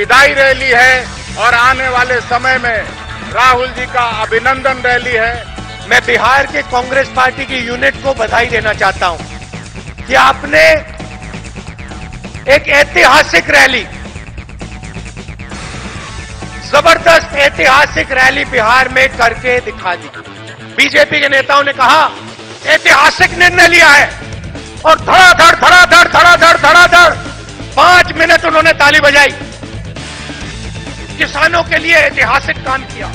विदाई रैली है और आने वाले समय में राहुल जी का अभिनंदन रैली है। मैं बिहार के कांग्रेस पार्टी की यूनिट को बधाई देना चाहता हूं कि आपने एक ऐतिहासिक रैली, जबरदस्त ऐतिहासिक रैली बिहार में करके दिखा दी। बीजेपी के नेताओं ने कहा ऐतिहासिक निर्णय लिया है और धड़ाधड़ धड़ाधड़ धड़ाधड़ धड़ाधड़ 5 मिनट उन्होंने ताली बजाई। किसानों के लिए ऐतिहासिक काम किया।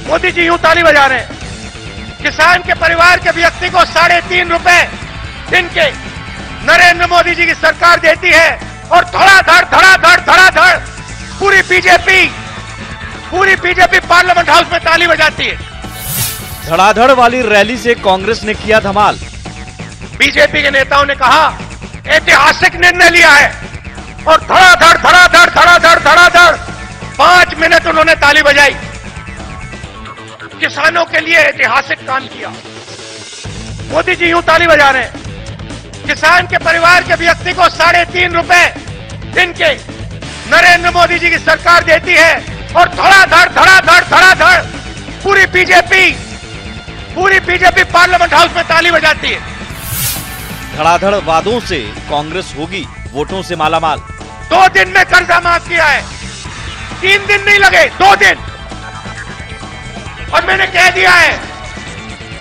मोदी जी यूं ताली बजा रहे हैं। किसान के परिवार के व्यक्ति को 3.5 रुपए दिन के नरेंद्र मोदी जी की सरकार देती है और धड़ाधड़ धड़ाधड़ धड़ाधड़ पूरी बीजेपी पार्लियामेंट हाउस में ताली बजाती है। धड़ाधड़ वाली रैली से कांग्रेस ने किया धमाल। बीजेपी के नेताओं ने कहा ऐतिहासिक निर्णय लिया है और धड़ाधड़ धड़ाधड़ धड़ाधड़ धड़ाधड़ 5 मिनट उन्होंने ताली बजाई। किसानों के लिए ऐतिहासिक काम किया। मोदी जी यूं ताली बजा रहे हैं। किसान के परिवार के व्यक्ति को 3.5 रुपए दिन के नरेंद्र मोदी जी की सरकार देती है और धड़ाधड़ धड़ाधड़ धड़ाधड़ पूरी बीजेपी पार्लियामेंट हाउस में ताली बजाती है। धड़ाधड़ वादों से कांग्रेस होगी वोटों से मालामाल। 2 दिन में कर्जा माफ किया है। 3 दिन नहीं लगे, 2 दिन। और मैंने कह दिया है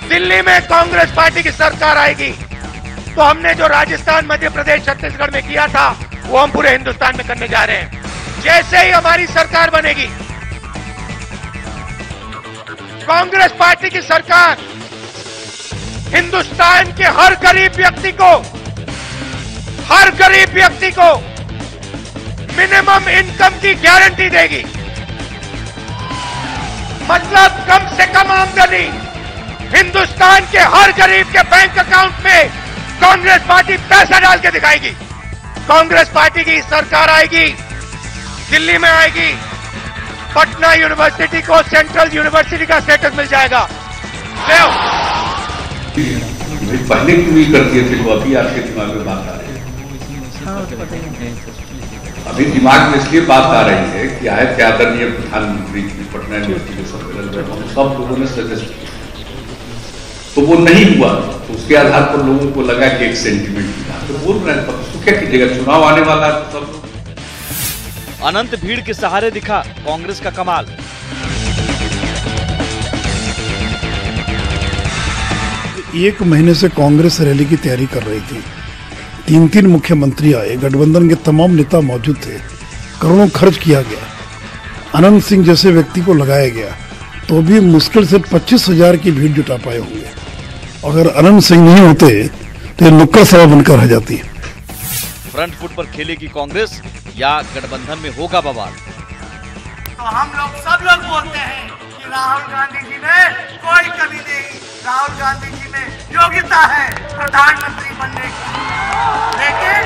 दिल्ली में कांग्रेस पार्टी की सरकार आएगी तो हमने जो राजस्थान, मध्य प्रदेश, छत्तीसगढ़ में किया था वो हम पूरे हिंदुस्तान में करने जा रहे हैं। जैसे ही हमारी सरकार बनेगी, कांग्रेस पार्टी की सरकार हिंदुस्तान के हर गरीब व्यक्ति को मिनिमम इनकम की गारंटी देगी। मतलब कम से कम आमदनी हिंदुस्तान के हर गरीब के बैंक अकाउंट में कांग्रेस पार्टी पैसा डाल के दिखाएगी। कांग्रेस पार्टी की सरकार आएगी, दिल्ली में आएगी, पटना यूनिवर्सिटी को सेंट्रल यूनिवर्सिटी का स्टेटस मिल जाएगा। पहले क्यों नहीं कर दिए थे, वो अभी आपके दिमाग में बात आ रही है। अभी दिमाग में इसलिए बात आ रही है कि आदरणीय प्रधानमंत्री की पटना यूनिवर्सिटी के सम्मेलन में हम सब लोगों ने सजेस्ट किया तो वो नहीं हुआ, तो उसके आधार पर लोगों को लगा कि एक सेंटिमेंट की बात तो बोल रहे हैं। तो क्या कीजिएगा, चुनाव आने वाला है तो सब अनंत भीड़ के सहारे दिखा कांग्रेस का कमाल। एक महीने से कांग्रेस रैली की तैयारी कर रही थी। 3 मुख्यमंत्री आए, गठबंधन के तमाम नेता मौजूद थे, करोड़ों खर्च किया गया, अनंत सिंह जैसे व्यक्ति को लगाया गया, तो भी मुश्किल से 25,000 की भीड़ जुटा पाए होंगे। अगर अनंत सिंह नहीं होते तो ये नुक्कड़ सभा बनकर रह जाती। फ्रंट फुट पर खेलेगी कांग्रेस या गठबंधन में होगा बवाल? तो हम लोग सब लोग बोलते हैं कि राहुल गांधी जी में कोई कमी नहीं, राहुल गांधी जी में योग्यता है प्रधानमंत्री बनने की। लेकिन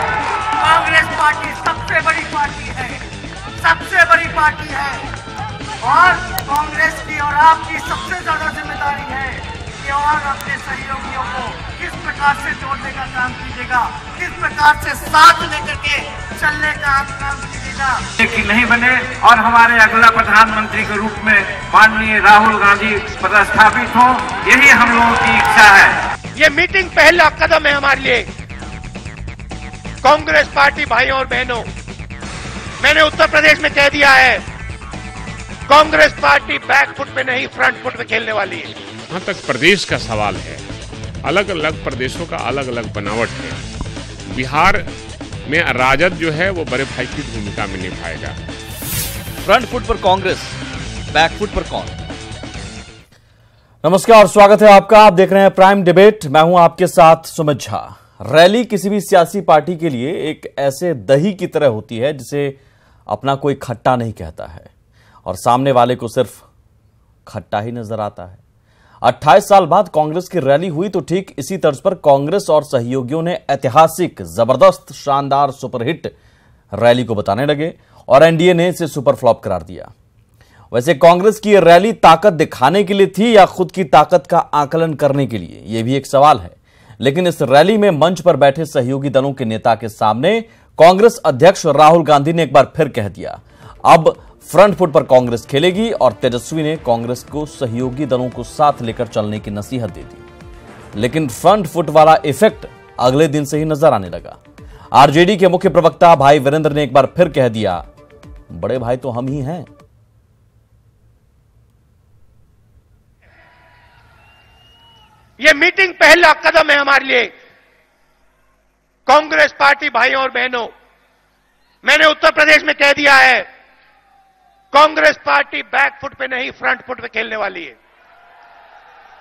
कांग्रेस पार्टी सबसे बड़ी पार्टी है और कांग्रेस की और आपकी सबसे ज्यादा जिम्मेदारी है कि और अपने सहयोगियों को किस प्रकार से जोड़ने का काम कीजिएगा, किस प्रकार से साथ लेकर के चलने का आप काम कीजिएगा कि नहीं बने और हमारे अगला प्रधानमंत्री के रूप में माननीय राहुल गांधी पदस्थापित हो, यही हम लोगों की इच्छा है। ये मीटिंग पहला कदम है हमारे लिए। कांग्रेस पार्टी भाइयों और बहनों, मैंने उत्तर प्रदेश में कह दिया है कांग्रेस पार्टी बैक फुट पे नहीं फ्रंट फुट पे खेलने वाली है। जहां तक प्रदेश का सवाल है, अलग अलग प्रदेशों का अलग अलग बनावट है। बिहार में राजद जो है वो बड़े भाई की भूमिका में निभाएगा। फ्रंट फुट पर कांग्रेस, बैक फुट पर कौन? नमस्कार, स्वागत है आपका। आप देख रहे हैं प्राइम डिबेट। मैं हूं आपके साथ सुमित झा। रैली किसी भी सियासी पार्टी के लिए एक ऐसे दही की तरह होती है जिसे अपना कोई खट्टा नहीं कहता है और सामने वाले को सिर्फ खट्टा ही नजर आता है। 28 साल बाद कांग्रेस की रैली हुई तो ठीक इसी तर्ज पर कांग्रेस और सहयोगियों ने ऐतिहासिक, जबरदस्त, शानदार, सुपरहिट रैली को बताने लगे और एनडीए ने इसे सुपर फ्लॉप करार दिया। वैसे कांग्रेस की यह रैली ताकत दिखाने के लिए थी या खुद की ताकत का आकलन करने के लिए, यह भी एक सवाल है। लेकिन इस रैली में मंच पर बैठे सहयोगी दलों के नेता के सामने कांग्रेस अध्यक्ष राहुल गांधी ने एक बार फिर कह दिया, अब फ्रंट फुट पर कांग्रेस खेलेगी और तेजस्वी ने कांग्रेस को सहयोगी दलों को साथ लेकर चलने की नसीहत दे दी। लेकिन फ्रंट फुट वाला इफेक्ट अगले दिन से ही नजर आने लगा। आरजेडी के मुख्य प्रवक्ता भाई वीरेंद्र ने एक बार फिर कह दिया, बड़े भाई तो हम ही हैं। ये मीटिंग पहला कदम है हमारे लिए। कांग्रेस पार्टी भाइयों और बहनों, मैंने उत्तर प्रदेश में कह दिया है, कांग्रेस पार्टी बैक फुट पे नहीं फ्रंट फुट पे खेलने वाली है।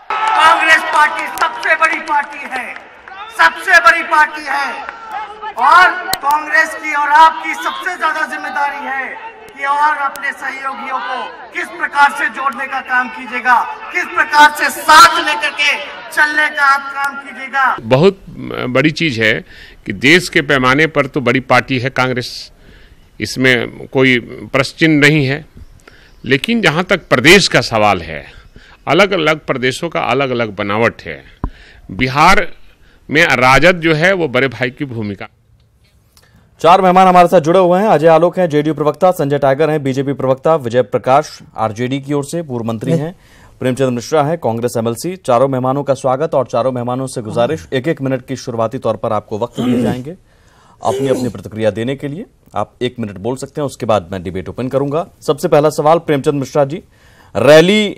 कांग्रेस पार्टी सबसे बड़ी पार्टी है, सबसे बड़ी पार्टी है और कांग्रेस की और आपकी सबसे ज्यादा जिम्मेदारी है कि और अपने सहयोगियों को किस प्रकार से जोड़ने का काम कीजिएगा, किस प्रकार से साथ लेकर के चलने का आप काम कीजिएगा। बहुत बड़ी चीज है कि देश के पैमाने पर तो बड़ी पार्टी है कांग्रेस, इसमें कोई प्रश्न नहीं है। लेकिन जहां तक प्रदेश का सवाल है, अलग अलग प्रदेशों का अलग अलग बनावट है। बिहार में राजद जो है वो बड़े भाई की भूमिका। 4 मेहमान हमारे साथ जुड़े हुए हैं। अजय आलोक हैं जेडीयू प्रवक्ता, संजय टाइगर हैं बीजेपी प्रवक्ता, विजय प्रकाश आरजेडी की ओर से पूर्व मंत्री हैं, प्रेमचंद मिश्रा है कांग्रेस एमएलसी। चारों मेहमानों का स्वागत और चारों मेहमानों से गुजारिश, 1-1 मिनट की शुरुआती तौर पर आपको वक्त दिए जाएंगे अपनी अपनी प्रतिक्रिया देने के लिए। आप 1 मिनट बोल सकते हैं, उसके बाद मैं डिबेट ओपन करूंगा। सबसे पहला सवाल प्रेमचंद मिश्रा जी, रैली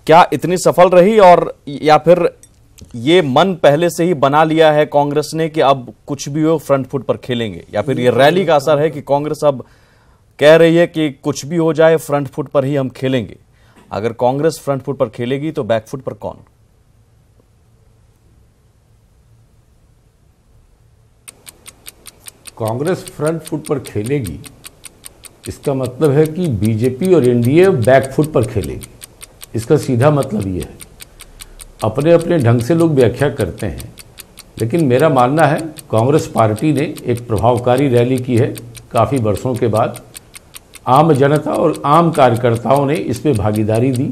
क्या इतनी सफल रही और या फिर ये मन पहले से ही बना लिया है कांग्रेस ने कि अब कुछ भी हो फ्रंट फुट पर खेलेंगे, या फिर ये रैली का असर है कि कांग्रेस अब कह रही है कि कुछ भी हो जाए फ्रंट फुट पर ही हम खेलेंगे? अगर कांग्रेस फ्रंट फुट पर खेलेगी तो बैक फुट पर कौन? कांग्रेस फ्रंट फुट पर खेलेगी, इसका मतलब है कि बीजेपी और एनडीए बैक फुट पर खेलेगी। इसका सीधा मतलब ये है। अपने अपने ढंग से लोग व्याख्या करते हैं, लेकिन मेरा मानना है कांग्रेस पार्टी ने एक प्रभावकारी रैली की है काफ़ी वर्षों के बाद। आम जनता और आम कार्यकर्ताओं ने इसमें भागीदारी दी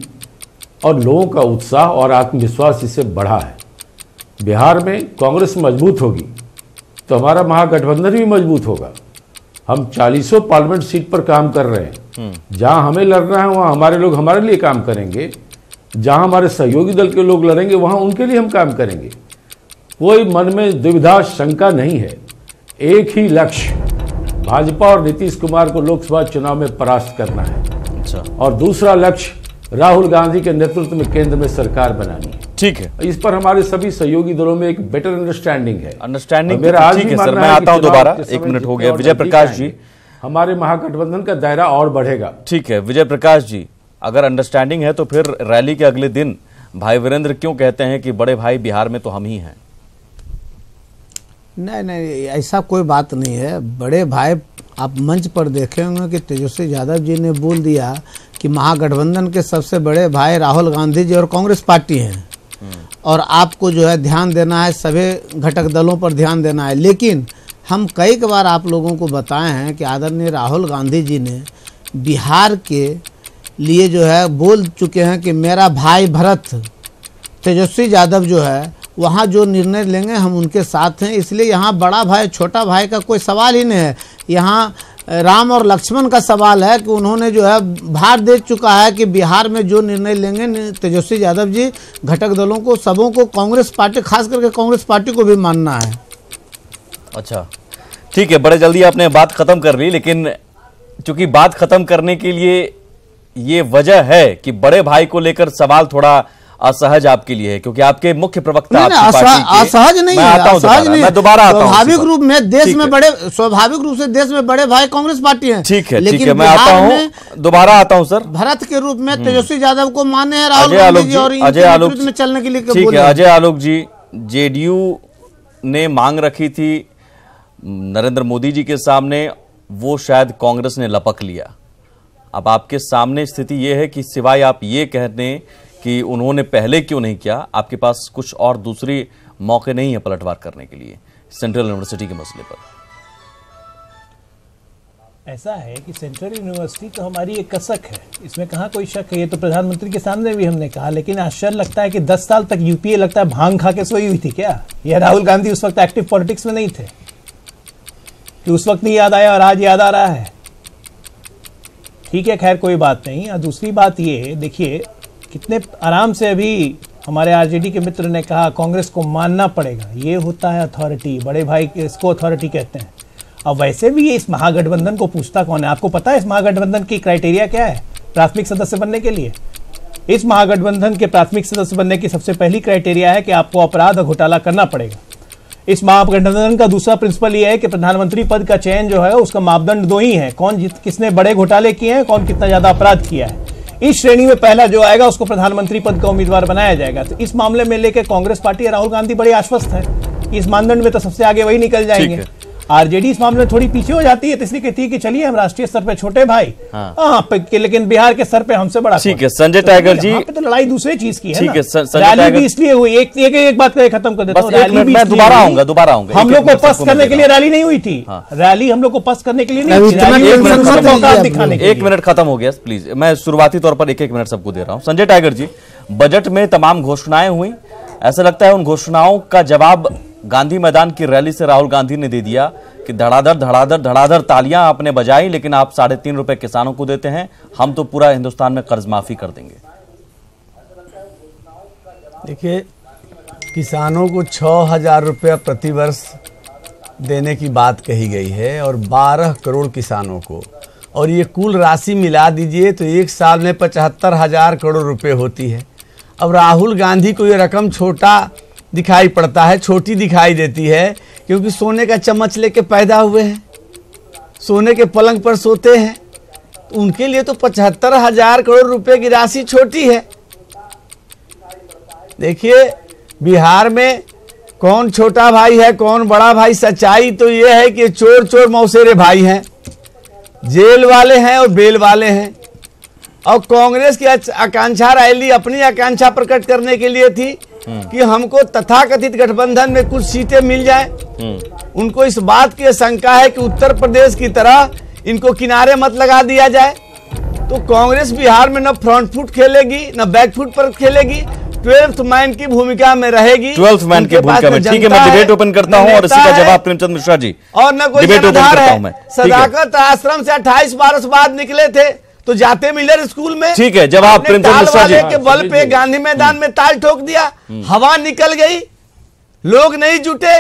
और लोगों का उत्साह और आत्मविश्वास इससे बढ़ा है। बिहार में कांग्रेस मजबूत होगी तो हमारा महागठबंधन भी मजबूत होगा। हम 40 पार्लियामेंट सीट पर काम कर रहे हैं। जहां हमें लड़ना है वहां हमारे लोग हमारे लिए काम करेंगे, जहां हमारे सहयोगी दल के लोग लड़ेंगे वहां उनके लिए हम काम करेंगे। कोई मन में दुविधा शंका नहीं है। एक ही लक्ष्य, भाजपा और नीतीश कुमार को लोकसभा चुनाव में परास्त करना है। अच्छा। और दूसरा लक्ष्य राहुल गांधी के नेतृत्व में केंद्र में सरकार बनानी है। ठीक है, इस पर हमारे सभी सहयोगी दलों में एक बेटर अंडरस्टैंडिंग है। अंडरस्टैंडिंग मेरा आज ठीक भी है सर, मानना मैं है आता हूं कि दोबारा। चुनाव के 1 मिनट हो समय गया। विजय नजदीक प्रकाश जी, आएंगे, हमारे महागठबंधन का दायरा और बढ़ेगा। ठीक है विजय प्रकाश जी, अगर अंडरस्टैंडिंग है तो फिर रैली के अगले दिन भाई वीरेंद्र क्यों कहते हैं कि बड़े भाई बिहार में तो हम ही हैं? नहीं, ऐसा कोई बात नहीं है। बड़े भाई, आप मंच पर देखे होंगे कि तेजस्वी यादव जी ने बोल दिया कि महागठबंधन के सबसे बड़े भाई राहुल गांधी जी और कांग्रेस पार्टी हैं और आपको जो है ध्यान देना है, सभी घटक दलों पर ध्यान देना है। लेकिन हम कई बार आप लोगों को बताए हैं कि आदरणीय राहुल गांधी जी ने बिहार के लिए जो है बोल चुके हैं कि मेरा भाई भरत तेजस्वी यादव जो है वहाँ जो निर्णय लेंगे हम उनके साथ हैं। इसलिए यहाँ बड़ा भाई छोटा भाई का कोई सवाल ही नहीं है। यहाँ राम और लक्ष्मण का सवाल है कि उन्होंने जो है भार दे चुका है कि बिहार में जो निर्णय लेंगे तेजस्वी यादव जी, घटक दलों को, सबों को, कांग्रेस पार्टी, खास करके कांग्रेस पार्टी को भी मानना है। अच्छा ठीक है, बड़े जल्दी आपने बात खत्म कर ली, लेकिन चूंकि बात खत्म करने के लिए ये वजह है कि बड़े भाई को लेकर सवाल थोड़ा असहज आपके लिए है, क्योंकि आपके मुख्य प्रवक्ता असहज नहीं है, मैं दोबारा आता हूं। स्वाभाविक रूप में देश में बड़े, स्वाभाविक रूप से देश में बड़े भाई कांग्रेस पार्टी है। ठीक है, लेकिन मैं आता हूं, दोबारा आता हूं सर। भरत के रूप में तेजस्वी यादव को माने हैं राहुल गांधी जी और अजय आलोक में चलने के लिए। ठीक है अजय आलोक जी, जेडीयू ने मांग रखी थी नरेंद्र मोदी जी के सामने, वो शायद कांग्रेस ने लपक लिया। अब आपके सामने स्थिति यह है कि सिवाय आप ये कहने कि उन्होंने पहले क्यों नहीं किया, आपके पास कुछ और दूसरी मौके नहीं है पलटवार करने के लिए सेंट्रल यूनिवर्सिटी के मसले पर? ऐसा है कि सेंट्रल यूनिवर्सिटी तो हमारी एक कसक है, इसमें कहाँ कोई शक है। ये तो प्रधानमंत्री के सामने भी हमने कहा। लेकिन आश्चर्य लगता है कि 10 साल तक यूपीए लगता है भांग खा के सोई हुई थी क्या? या राहुल गांधी उस वक्त एक्टिव पॉलिटिक्स में नहीं थे? कि उस वक्त नहीं याद आया और आज याद आ रहा है? ठीक है, खैर कोई बात नहीं। और दूसरी बात ये देखिए, कितने आराम से अभी हमारे आरजेडी के मित्र ने कहा कांग्रेस को मानना पड़ेगा, ये होता है अथॉरिटी, बड़े भाई इसको अथॉरिटी कहते हैं। अब वैसे भी ये इस महागठबंधन को पूछता कौन है? आपको पता है इस महागठबंधन की क्राइटेरिया क्या है प्राथमिक सदस्य बनने के लिए? इस महागठबंधन के प्राथमिक सदस्य बनने की सबसे पहली क्राइटेरिया है कि आपको अपराध और घोटाला करना पड़ेगा। इस महागठबंधन का दूसरा प्रिंसिपल ये है कि प्रधानमंत्री पद का चयन जो है उसका मापदंड दो ही है, कौन किसने बड़े घोटाले किए हैं, कौन कितना ज्यादा अपराध किया है। इस श्रेणी में पहला जो आएगा उसको प्रधानमंत्री पद का उम्मीदवार बनाया जाएगा। तो इस मामले में लेकर कांग्रेस पार्टी और राहुल गांधी बड़ी आश्वस्त है कि इस मानदंड में तो सबसे आगे वही निकल जाएंगे। आरजेडी इस मामले में थोड़ी पीछे हो जाती है, तो इसलिए कहती है कि चलिए हम राष्ट्रीय स्तर पे छोटे भाई, लेकिन बिहार के स्तर पे हमसे बड़ा। ठीक है संजय टाइगर जी, यहाँ पे तो लड़ाई दूसरे चीज की है। ठीक है, रैली भी इसलिए हुई, एक बात खत्म कर देता हूँ, मैं दोबारा आऊंगा। हम लोग को पस्त करने के लिए रैली नहीं हुई थी, रैली हम लोग को पस्त करने के लिए नहीं हुई। एक मिनट खत्म हो गया प्लीज, मैं शुरुआती तौर पर एक मिनट सबको दे रहा हूँ। संजय टाइगर जी, बजट में तमाम घोषणाएं हुई, ऐसा लगता है उन घोषणाओं का जवाब गांधी मैदान की रैली से राहुल गांधी ने दे दिया कि धड़ाधड़ धड़ाधड़ धड़ाधड़ तालियां आपने बजाई, लेकिन आप 3.5 रुपए किसानों को देते हैं, हम तो पूरा हिंदुस्तान में कर्ज माफी कर देंगे। देखिए, किसानों को 6,000 रुपया प्रतिवर्ष देने की बात कही गई है और 12 करोड़ किसानों को, और ये कुल राशि मिला दीजिए तो एक साल में 75,000 करोड़ रुपए होती है। अब राहुल गांधी को ये रकम छोटा दिखाई पड़ता है, छोटी दिखाई देती है, क्योंकि सोने का चम्मच लेके पैदा हुए हैं, सोने के पलंग पर सोते हैं, उनके लिए तो 75,000 करोड़ रुपए की राशि छोटी है। देखिए, बिहार में कौन छोटा भाई है कौन बड़ा भाई, सच्चाई तो ये है कि चोर चोर मौसेरे भाई हैं, जेल वाले हैं और बेल वाले हैं। और कांग्रेस की आकांक्षा रैली अपनी आकांक्षा प्रकट करने के लिए थी कि हमको तथाकथित गठबंधन में कुछ सीटें मिल जाएं। उनको इस बात की शंका है कि उत्तर प्रदेश की तरह इनको किनारे मत लगा दिया जाए। तो कांग्रेस बिहार में न फ्रंट फुट खेलेगी न बैक फुट पर खेलेगी, 12th मैन की भूमिका में रहेगी। 12th मैन की भूमिका में, ठीक है, मैं डिबेट ओपन करता हूं और इसी का जवाब प्रेमचंद मिश्रा जी, और न कोई जनाधार है। सदाकत आश्रम से 28 बरस बाद निकले थे तो जाते मिलर स्कूल में, ठीक है, जवाब प्रेमचंद मिश्रा जी के बल पे गांधी मैदान में ताल ठोक दिया, हवा निकल गई, लोग नहीं जुटे,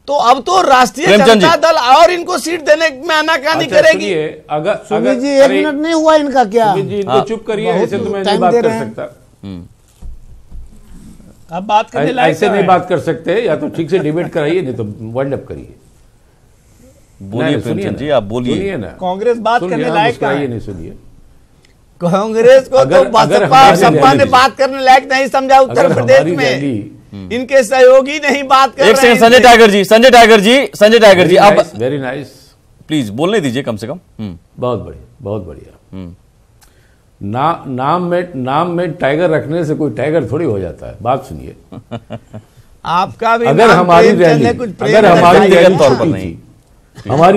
तो अब तो राष्ट्रीय जनता दल और इनको सीट देने में आनाकानी करेगी। अगर जी 1 मिनट नहीं हुआ इनका, क्या जी इनको चुप करिए, ऐसे तो मैं नहीं बात कर सकता। अब बात करने लायक ऐसे नहीं बात कर सकते, या तो ठीक से डिबेट कराइए, नहीं तो वाइंड अप करिए। बोलिए प्रेमचंद जी, आप बोलिए ना। कांग्रेस बात करने लायक नहीं, सुनिए। कांग्रेस को तो बसपा ने बात करने लायक नहीं समझा उत्तर प्रदेश में, इनके सहयोगी नहीं बात कर रहे हैं। संजय टाइगर जी, अब वेरी नाइस, प्लीज बोलने दीजिए कम से कम। बहुत बढ़िया, बहुत बढ़िया। नाम में टाइगर रखने से कोई टाइगर थोड़ी हो जाता है। बात सुनिए, आपका भी अगर हमारी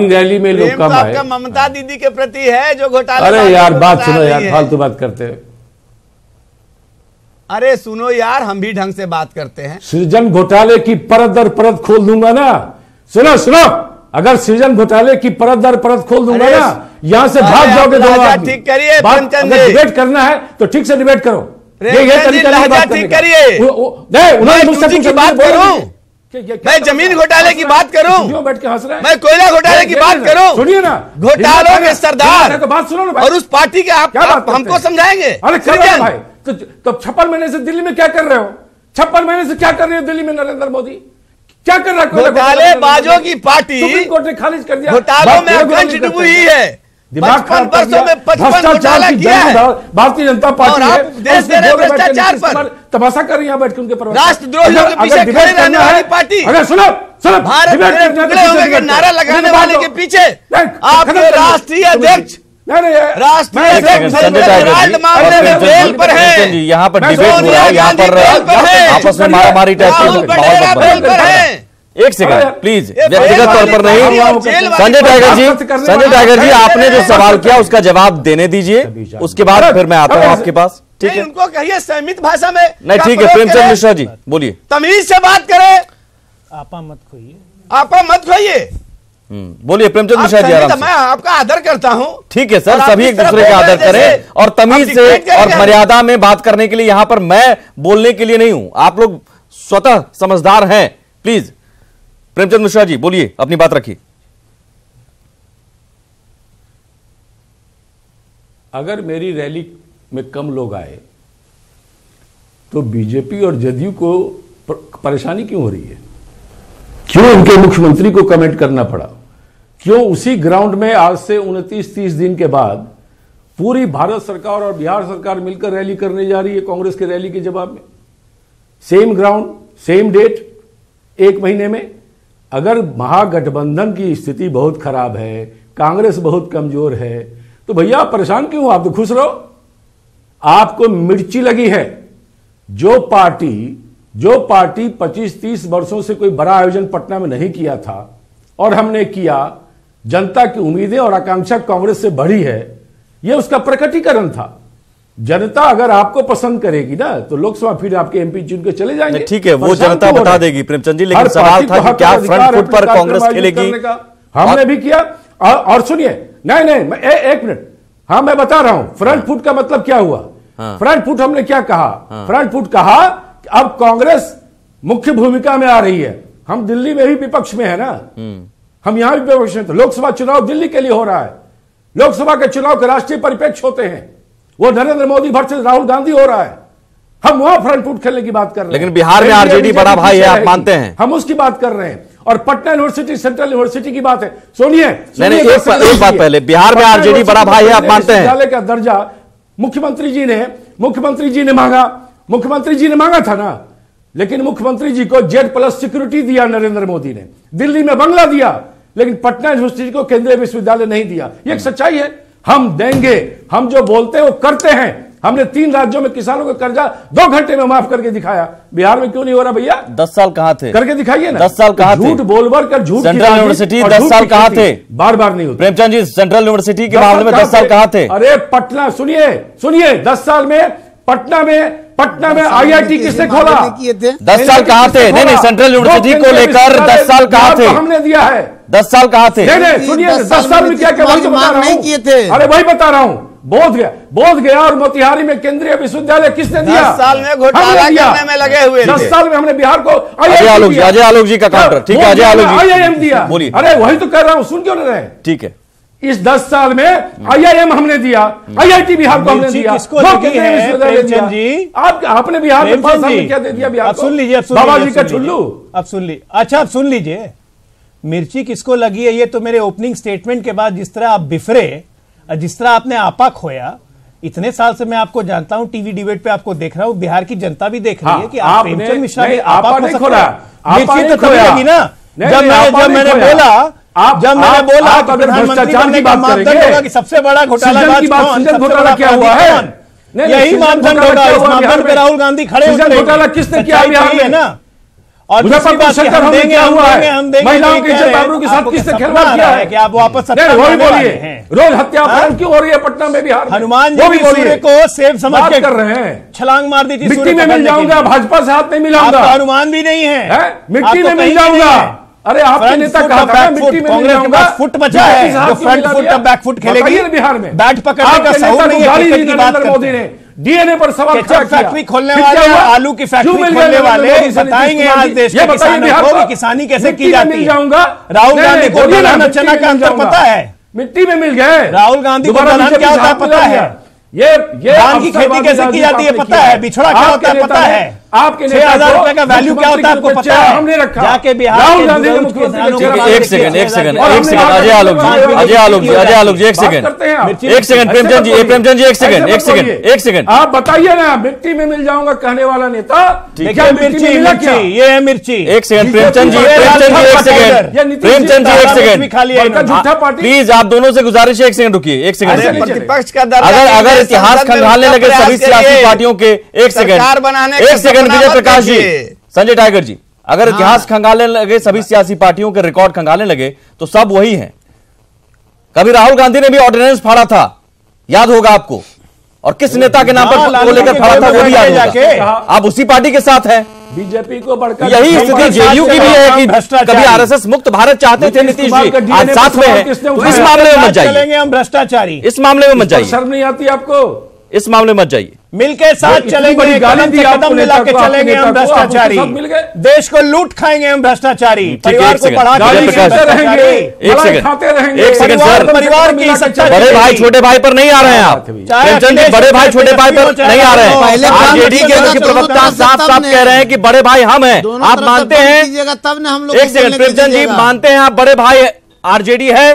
रैली में लोग कम आए, आपका ममता दीदी के प्रति है जो घोटाला। अरे यार बात सुनो यार, फालतू बात करते हैं। अरे सुनो यार, हम भी ढंग से बात करते हैं। सृजन घोटाले की परत दर परत खोल दूंगा ना। सुनो, अगर सृजन घोटाले की परत दर परत खोल दूंगा ना, यहां से भाग जाओगे। ठीक करिए, डिबेट करना है तो ठीक से डिबेट करो। ठीक करिए, मैं बात करूं, मैं जमीन घोटाले की बात करूं, बैठ के हंस रहे हैं, मैं कोयला घोटाले की बात करूं। सुनिए ना, घोटालों के सरदार तो बात सुनो ना, और उस पार्टी के आप हमको समझाएंगे। अरे भाई, तो 56 महीने से दिल्ली में क्या कर रहे हो? 56 महीने से क्या कर रहे हो दिल्ली में? नरेंद्र मोदी क्या कर रहा है? घोटालेबाजों की पार्टी सुप्रीम कोर्ट ने खारिज कर दिया। घोटालों में अकाउंट डूबी है, 55 वर्षों में 55 घोटाला किया है भारतीय जनता पार्टी है। देश दे रहे भ्रष्टाचार पर तमाशा कर रही है बैठ के उनके पर। राष्ट्रद्रोहियों के पीछे खड़े रहने वाली पार्टी, अगर सुनो भारत के टुकड़े होने का नारा लगाने वाले के पीछे आपके राष्ट्रीय अध्यक्ष मामले में जेल पर है। यहाँ पर डिबेट हो रहा है, यहाँ पर आपस में मारामारी टाइप की। एक सेकंड प्लीज, व्यक्तिगत तौर पर नहीं। संजय टाइगर जी, आपने जो सवाल किया उसका जवाब देने दीजिए, उसके बाद फिर मैं आता हूं आपके पास। ठीक है, उनको कहिए संयमित भाषा में। नहीं ठीक है, प्रेमचंद मिश्रा जी बोलिए। तमीज से बात करें, आपा मत खोइए, आपा मत खोइए। बोलिए प्रेमचंद मिश्रा जी, आराम से। मैं आपका आदर करता हूं। ठीक है सर, सभी एक दूसरे का आदर करें और तमीज से और मर्यादा में बात करने के लिए यहां पर मैं बोलने के लिए नहीं हूं, आप लोग स्वतः समझदार हैं। प्लीज प्रेमचंद मिश्रा जी बोलिए, अपनी बात रखिए। अगर मेरी रैली में कम लोग आए तो बीजेपी और जदयू को परेशानी क्यों हो रही है? क्यों उनके मुख्यमंत्री को कमेंट करना पड़ा? क्यों उसी ग्राउंड में आज से 29-30 दिन के बाद पूरी भारत सरकार और बिहार सरकार मिलकर रैली करने जा रही है कांग्रेस के रैली के जवाब में? सेम ग्राउंड, सेम डेट, 1 महीने में। अगर महागठबंधन की स्थिति बहुत खराब है, कांग्रेस बहुत कमजोर है, तो भैया आप परेशान क्यों? आप तो खुश रहो। आपको मिर्ची लगी है। जो पार्टी 25-30 वर्षों से कोई बड़ा आयोजन पटना में नहीं किया था और हमने किया, जनता की उम्मीदें और आकांक्षा कांग्रेस से बढ़ी है, यह उसका प्रकटीकरण था। जनता अगर आपको पसंद करेगी ना तो लोकसभा फिर आपके एमपी चुन के चले जाएंगे। ठीक है, वो जनता बता देगी प्रेमचंद जी, लेकिन सवाल था कि क्या फ्रंट फुट पर कांग्रेस खेलेगी? हमने भी किया। और सुनिए, नहीं एक मिनट, हाँ मैं बता रहा हूं फ्रंट फुट का मतलब क्या हुआ। फ्रंट फुट हमने क्या कहा? फ्रंट फुट कहा अब कांग्रेस मुख्य भूमिका में आ रही है। हम दिल्ली में भी विपक्ष में है ना, हम यहां भी विपक्ष में। तो लोकसभा चुनाव दिल्ली के लिए हो रहा है। लोकसभा के चुनाव के राष्ट्रीय परिप्रेक्ष्य होते हैं, वो नरेंद्र मोदी वर्सेस राहुल गांधी हो रहा है। हम वहां फ्रंट फुट खेलने की बात कर रहे हैं। लेकिन बिहार में आरजेडी बड़ा भाई है, आप मानते हैं? हम उसकी बात कर रहे हैं। और पटना यूनिवर्सिटी, सेंट्रल यूनिवर्सिटी की बात है। सुनिए, एक बात पहले, बिहार में आरजेडी बड़ा भाई है, आप मानते हैं? विश्वविद्यालय का दर्जा मुख्यमंत्री जी ने मांगा था ना, लेकिन मुख्यमंत्री जी को Z+ सिक्योरिटी दिया नरेंद्र मोदी ने, दिल्ली में बंगला दिया, लेकिन पटना यूनिवर्सिटी को केंद्रीय विश्वविद्यालय नहीं दिया। ये एक सच्चाई है। हम देंगे, हम जो बोलते हैं वो करते हैं। हमने 3 राज्यों में किसानों का कर्जा 2 घंटे में माफ करके दिखाया। बिहार में क्यों नहीं हो रहा भैया? 10 साल कहां थे? करके दिखाइए ना। 10 साल कहां थे? झूठ बोल कर झूठ। सेंट्रल यूनिवर्सिटी 10 साल कहां थे? बार नहीं होता। प्रेमचंद जी, सेंट्रल यूनिवर्सिटी के मामले में 10 साल कहां थे? अरे पटना, सुनिए 10 साल में पटना में IIT किसने खोला? 10 साल कहां थे? नहीं, सेंट्रल यूनिवर्सिटी को लेकर 10 साल कहां थे? हमने दिया है। 10 साल कहां थे? नहीं, सुनिए 10 साल में क्या वही तो बता रहा हूं। अरे वही बता रहा हूं। बोध गया और मोतिहारी में केंद्रीय विश्वविद्यालय किसने दिया? 10 साल में घोटाला करने में लगे हुए। 10 साल में हमने बिहार को अजय आलोक जी का काउंटर। ठीक है, अजय आलोक जी IIM दिया। बोलिए। अरे वही तो कर रहा हूं, सुन क्यों नहीं रहे? ठीक है, इस 10 साल में IIM हमने दिया, IIT बिहार को हमने दिया। आपने बिहार में 5 साल में क्या दे दिया बिहार को? सुन लीजिए, बाबा जी का चुल्लू। अब सुन लीजिए। अच्छा, अब सुन लीजिए, मिर्ची किसको लगी है? ये तो मेरे ओपनिंग स्टेटमेंट के बाद जिस तरह आप बिफरे, जिस तरह आपने आपा खोया, इतने साल से मैं आपको जानता हूं, टीवी डिबेट पे आपको देख रहा हूं, बिहार की जनता भी देख रही है कि आप प्रेमचंद मिश्रा ने आपा खो सकते हैं। मिर्ची तो खोएगी ना। जब मैंने बोला प्रधानमंत्री बनने का मापदंड होगा कि सबसे बड़ा घोटाला क्या हुआ है, यही मापदंड होगा। इस मापदंड पे राहुल गांधी खड़े उतरे। घोटाला किसने किया बिहार में ना? और दूसरी बात हम देंगे, महिलाओं की इज्जत आबरू के साथ किसने खिलवाड़ किया है? कि आप वापस वही बोलिए। रोज हत्या अपहरण क्यों हो रही है पटना में, बिहार? हनुमान जी सूर्य को सेब समझ के कर रहे हैं, छलांग मार दी थी। मिट्टी में मिल जाऊंगा, भाजपा से हाथ नहीं मिलाऊंगा। हनुमान भी नहीं है, मिट्टी में मिल जाऊंगा। अरे आपके नेता कहा था मिट्टी में मिल जाऊंगा। फुट बचा है, जो फ्रंट फुट अब बैक फुट खेलेगी बिहार में। बैट पकड़ने का सहूर नहीं है। नरेंद्र मोदी ने डीएनए पर सवाल खड़ा किया। फैक्ट्री खोलने वाले, आलू की फैक्ट्री खोलने वाले बताएंगे आज देश के किसानों को कि किसानी कैसे की जाती है। राहुल गांधी को दलहन चना का अंतर पता है? मिट्टी में मिल गए। राहुल गांधी को दलहन क्या होता है पता है? ये धान की खेती कैसे की जाती है पता है? बिछड़ा क्या होता है पता है? आपके 6,000 रुपए का वैल्यू क्या होता है आपको पता है? हमने रखा। जाके बिहार राहुल गांधी ने मुख्यमंत्री एक सेकंड अजय आलोक जी एक सेकंड प्रेमचंद जी एक सेकंड आप बताइए ना। मिट्टी में मिल जाऊंगा कहने वाला नेता, क्या मिर्ची? ये है मिर्ची। एक सेकंड प्रेमचंद जी एक सेकंड प्लीज, आप दोनों से गुजारिश है, एक सेकंड रुकिए, एक सेकंड। प्रतिपक्ष का अगर इतिहास खंगालने लगे सभी सियासी पार्टियों के, एक सेकंड विजय प्रकाश जी, संजय टाइगर जी, अगर इतिहास खंगालने लगे सभी सियासी पार्टियों के रिकॉर्ड खंगालने लगे तो सब वही हैं। कभी राहुल गांधी ने भी ऑर्डिनेंस फाड़ा था, याद होगा आपको, और किस नेता के नाम पर को लेकर खड़ा था वो भी याद होगा। आप उसी पार्टी के साथ हैं। बीजेपी को बढ़कर यही स्थिति जेडीयू की भी है कि कभी आरएसएस मुक्त भारत चाहते थे नीतीश जी, आज साथ में है। तो इस मामले में मत जाइए, चलेंगे हम भ्रष्टाचारी। इस मामले में मत जाइए, शर्म नहीं आती आपको? इस मामले में मत जाइए। मिलके साथ चलेंगे, कदम से कदम मिला के चलेंगे हम भ्रष्टाचारी। देश को लूट खाएंगे हम भ्रष्टाचारी, परिवार को बढ़ा एक सेकंड सर, परिवार की सच्चाई। बड़े भाई छोटे भाई पर नहीं आ रहे हैं आप, प्रेमचंद जी, बड़े भाई छोटे भाई पर नहीं आ रहे हैं। आरजेडी के मुख्य प्रवक्ता साफ साफ कह रहे हैं कि बड़े भाई हम हैं। आप मानते हैं? तब ने हम लोग, एक सेकंड प्रेमचंद जी, मानते हैं आप बड़े भाई आरजेडी है?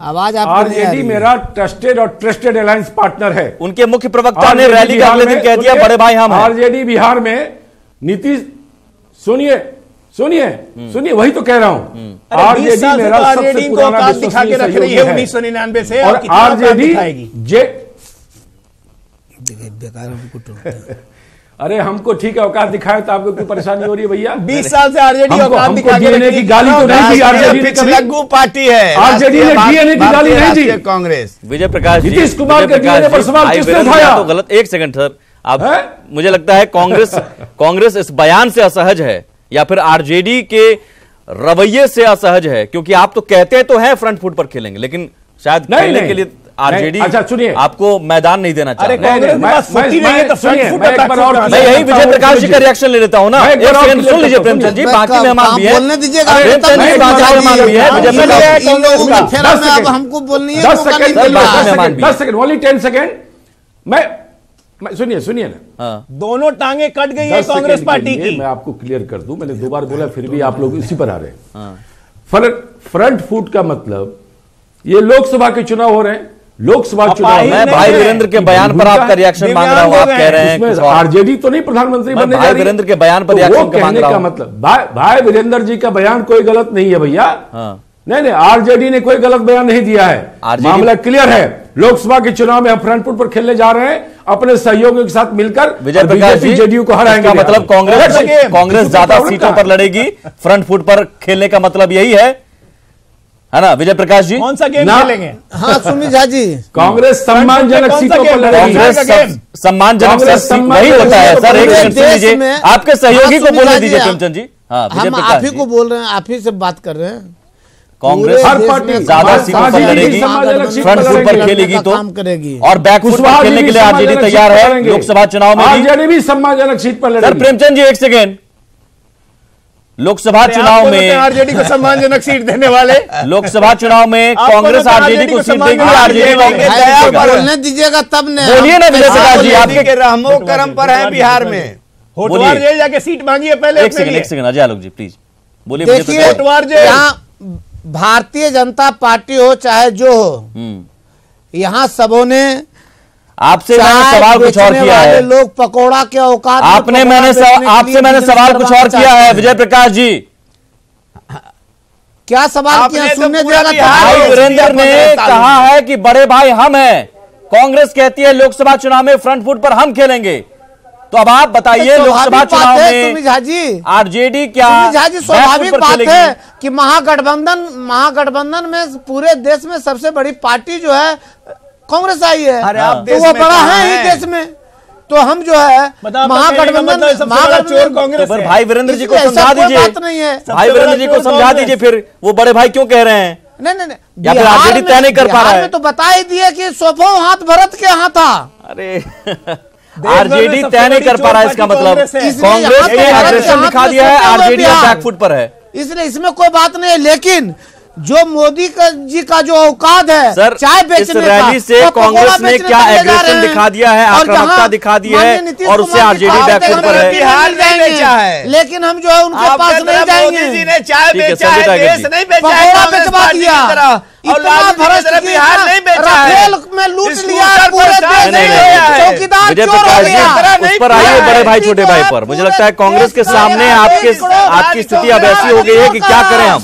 आवाज आरजेडी मेरा ट्रस्टेड और ट्रस्टेड अलायंस पार्टनर है। उनके मुख्य प्रवक्ता ने रैली के अगले दिन कह दिया बड़े भाई हम हैं। आरजेडी बिहार में नीतीश, सुनिए सुनिए सुनिए, वही तो कह रहा हूं। आरजेडी मेरा सबसे पुराना दिखा के रख रही है 1999 से, और आरजेडी बेकार हमको अरे हमको ठीक है औकात दिखाए तो आपको कोई परेशानी हो रही है भैया? 20 साल से आरजेडी औकात दिखा के डीएनए की गाली तो नहीं दी आरजेडी ने, पिछलग्गू पार्टी है आरजेडी ने डीएनए की गाली नहीं दी। कांग्रेस विजय प्रकाश जी, नीतीश कुमार के डीएनए पर सवाल किसने उठाया? तो गलत। एक सेकंड सर, आप मुझे लगता है कांग्रेस इस बयान से असहज है या फिर आरजेडी के रवैये से असहज है, क्योंकि आप तो कहते तो हैं फ्रंट फुट पर खेलेंगे, लेकिन शायद खेलने के लिए आरजेडी अच्छा सुनिए आपको मैदान नहीं देना चाहते। मैं यही विजय प्रकाश जी का रिएक्शन ले लेता हूं ना। एक सेकंड सुन लीजिए प्रेमचंद जी, बाकी मेहमान भी है, बोलने दीजिएगा। प्रेमचंद जी बाकी मेहमान भी है, हमको बोलनी है। 10 सेकंड, ओनली 10 सेकंड। मैं सुनिए सुनिए ना, दोनों टांगे कट गई है कांग्रेस पार्टी की। मैं आपको क्लियर कर दूं, मैंने 2 बार बोला फिर भी आप लोग इसी पर आ रहे हैं। फ्रंट फुट का मतलब ये लोकसभा के चुनाव हो रहे हैं, लोकसभा चुनाव। मैं भाई वीरेंद्र के बयान पर आपका रिएक्शन मांग रहा हूं। आप कह रहे हैं कि आरजेडी तो नहीं प्रधानमंत्री बनने जा रही है। भाई वीरेंद्र के बयान पर रिएक्शन कहने का मतलब भाई वीरेंद्र जी का बयान कोई गलत नहीं है भैया। नहीं, आरजेडी ने कोई गलत बयान नहीं दिया है, मामला क्लियर है। लोकसभा के चुनाव में हम फ्रंट फुट पर खेलने जा रहे हैं अपने सहयोगियों के साथ मिलकर। विजय प्रकाश जी, जेडीयू को हराएंगे। मतलब कांग्रेस ज्यादा सीटों पर लड़ेगी, फ्रंट फुट पर खेलने का मतलब यही है ना विजय प्रकाश जी? कौन सा गेम खेलेंगे? हाँ सुमित झा जी, कांग्रेस सम्मानजनक सीटों पर लड़ेगी। कांग्रेस सम्मानजनक नहीं होता है सर। एक सेकंड सुन लीजिए, आपके सहयोगी को बोलने दीजिए प्रेमचंद जी। हम आप ही को बोल रहे हैं, आप ही से बात कर रहे हैं। कांग्रेस हर पार्टी ज्यादा सीटों पर लड़ेगी, फ्रंट फुट पर खेलेगी तो काम करेगी, और बैकफुट पर खेलने के लिए आरजेडी तैयार है। लोकसभा चुनाव में आरजेडी भी सम्मानजनक सीट पर लड़ेगी। सर प्रेमचंद जी एक सेकेंड, लोकसभा चुनाव में आरजेडी को सम्मानजनक सीट देने वाले, लोकसभा चुनाव में कांग्रेस आरजेडी को सीट देगी, आरजेडी बोलने दीजिएगा तब ने। बोलिए ना विजय प्रकाश जी, आपके रहमो करम पर है बिहार में। होटवार जेल जाके सीट मांगी है पहले। एक सेकंड अजय आलोक जी प्लीज बोलिए। देखिए होटवार जेल, यहाँ भारतीय जनता पार्टी हो चाहे जो हो, यहाँ सबों ने आपसे मैंने सवाल कुछ और किया है। लोग पकोड़ा के औकात आपसे मैंने सवाल कुछ और किया है विजय प्रकाश जी। क्या सवाल किया? सुनने देगा भाई वीरेंद्र ने कहा है कि बड़े भाई हम हैं, कांग्रेस कहती है लोकसभा चुनाव में फ्रंट फुट पर हम खेलेंगे। तो अब आप बताइए लोकसभा चुनाव में आरजेडी क्या? स्वाभाविक बात है कि महागठबंधन में पूरे देश में सबसे बड़ी पार्टी जो है कांग्रेस आई है, तो वो बड़ा है ही देश में। तो हम जो है महागठबंधन कांग्रेस। भाई वीरेंद्र जी को समझा दीजिए, बात नहीं है। भाई वीरेंद्र जी को समझा दीजिए, फिर वो बड़े भाई क्यों कह रहे हैं? नहीं, या फिर आरजेडी तय नहीं कर पा रहा है? तो बता ही दिए कि सोफो हाथ भरत के यहाँ था। अरे आरजेडी तय नहीं कर पा रहा है, इसका मतलब कांग्रेस ने एग्रेशन दिखा दिया है, आरजेडी बैकफुट पर है। इसलिए इसमें कोई बात नहीं है, लेकिन जो मोदी जी का जो औकात है सर, चाय बेचने का, रैली से कांग्रेस ने क्या एग्रेशन दिखा दिया है, आक्रामकता दिखा दी है, और उससे आरजेडी बैकफुट पर है। बिहार नहीं बेचा है, लेकिन हम जो है उनके पास नहीं जाएंगे। मोदी जी ने चाय बेचा है, देश नहीं बेचा है, बेचवा दिया। इतना भ्रष्ट बिहार नहीं बेचा है, राफेल में लूट लिया पूरे देश में, चौकीदार विजय चोर हो प्रकाश गया। जी उस पर आइए बड़े भाई छोटे भाई पर। मुझे लगता है कांग्रेस के सामने आपकी स्थिति अब ऐसी हो गई है कि क्या करें हम,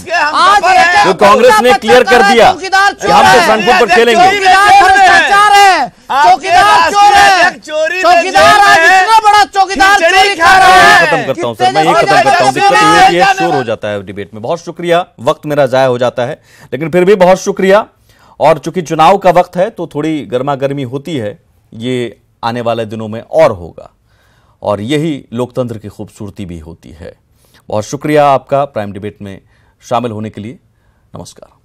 जो कांग्रेस ने क्लियर कर दिया कि हम तो फ्रंट फुट पर खेलेंगे। चौकीदार भ्रष्टाचार है, चौकीदार चोर है, चौकीदार आज इतना बड़ा चौकीदार चोरी खा रहा है। खत्म करता हूं सर, मैं ये खत्म करता हूं। दिक्कत ये होती है, शोर हो जाता है डिबेट में। बहुत शुक्रिया, वक्त मेरा जाया हो जाता है, लेकिन फिर भी बहुत शुक्रिया। और चूंकि चुनाव का वक्त है तो थोड़ी गर्मा गर्मी होती है, ये आने वाले दिनों में और होगा, और यही लोकतंत्र की खूबसूरती भी होती है। बहुत शुक्रिया आपका प्राइम डिबेट में शामिल होने के लिए। नमस्कार।